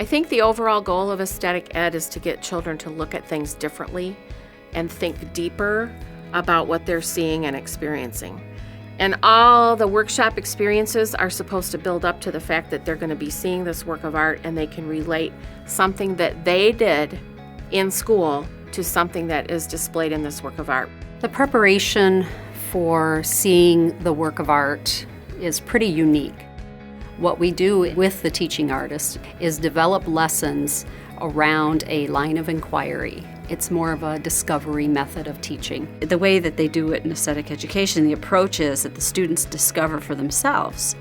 I think the overall goal of aesthetic ed is to get children to look at things differently and think deeper about what they're seeing and experiencing. And all the workshop experiences are supposed to build up to the fact that they're going to be seeing this work of art and they can relate something that they did in school to something that is displayed in this work of art. The preparation for seeing the work of art is pretty unique. What we do with the teaching artist is develop lessons around a line of inquiry. It's more of a discovery method of teaching. The way that they do it in aesthetic education, the approach is that the students discover for themselves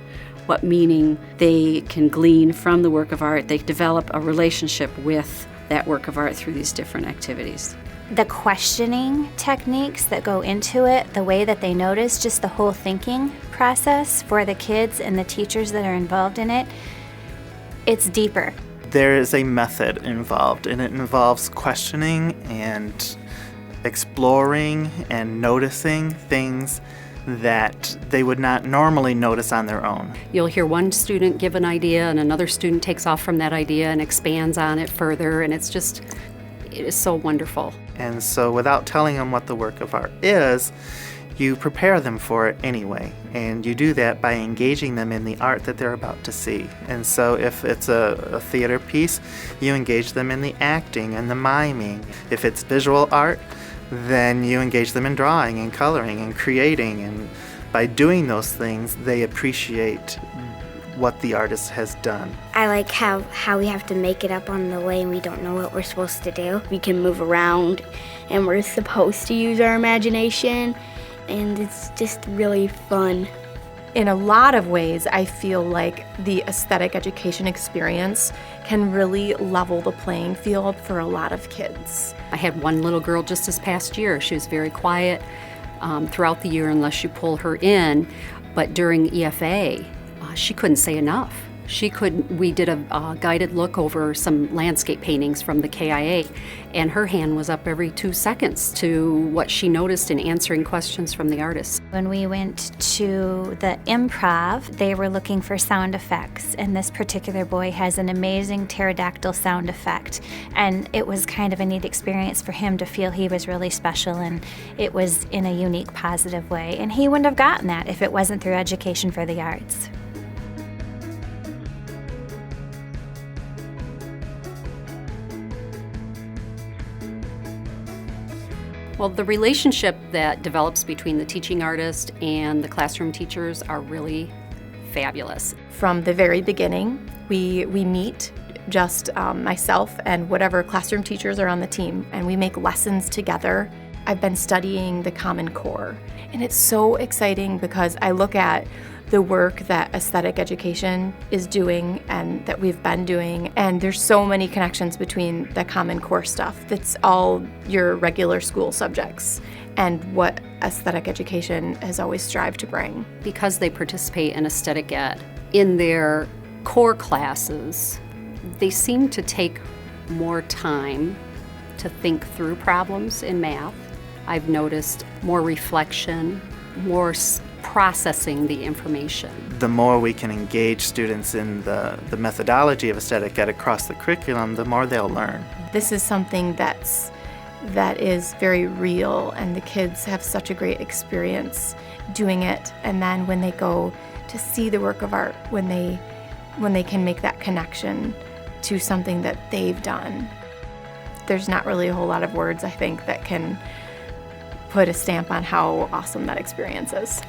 what meaning they can glean from the work of art. They develop a relationship with that work of art through these different activities. The questioning techniques that go into it, the way that they notice, just the whole thinking process for the kids and the teachers that are involved in it, it's deeper. There is a method involved, and it involves questioning and exploring and noticing things that they would not normally notice on their own. You'll hear one student give an idea and another student takes off from that idea and expands on it further, and it is so wonderful. And so without telling them what the work of art is, you prepare them for it anyway. And you do that by engaging them in the art that they're about to see. And so if it's a theater piece, you engage them in the acting and the miming. If it's visual art, then you engage them in drawing and coloring and creating. And by doing those things, they appreciate what the artist has done. I like how we have to make it up on the way and we don't know what we're supposed to do. We can move around and we're supposed to use our imagination, and it's just really fun. In a lot of ways, I feel like the aesthetic education experience can really level the playing field for a lot of kids. I had one little girl just this past year. She was very quiet throughout the year unless you pull her in, but during EFA, she couldn't say enough. We did a guided look over some landscape paintings from the KIA, and her hand was up every 2 seconds to what she noticed in answering questions from the artists. When we went to the improv, they were looking for sound effects, and this particular boy has an amazing pterodactyl sound effect, and it was kind of a neat experience for him to feel he was really special, and it was in a unique, positive way, and he wouldn't have gotten that if it wasn't through education for the arts. Well, the relationship that develops between the teaching artist and the classroom teachers are really fabulous. From the very beginning, we meet, just myself and whatever classroom teachers are on the team, and we make lessons together. I've been studying the Common Core, and it's so exciting because I look at the work that aesthetic education is doing and that we've been doing, and there's so many connections between the Common Core stuff that's all your regular school subjects and what aesthetic education has always strived to bring. Because they participate in aesthetic ed, in their core classes, they seem to take more time to think through problems in math. I've noticed more reflection, more processing the information. The more we can engage students in the methodology of aesthetic ed across the curriculum, the more they'll learn. This is something that is very real, and the kids have such a great experience doing it. And then when they go to see the work of art, when they can make that connection to something that they've done, there's not really a whole lot of words, I think, that can put a stamp on how awesome that experience is.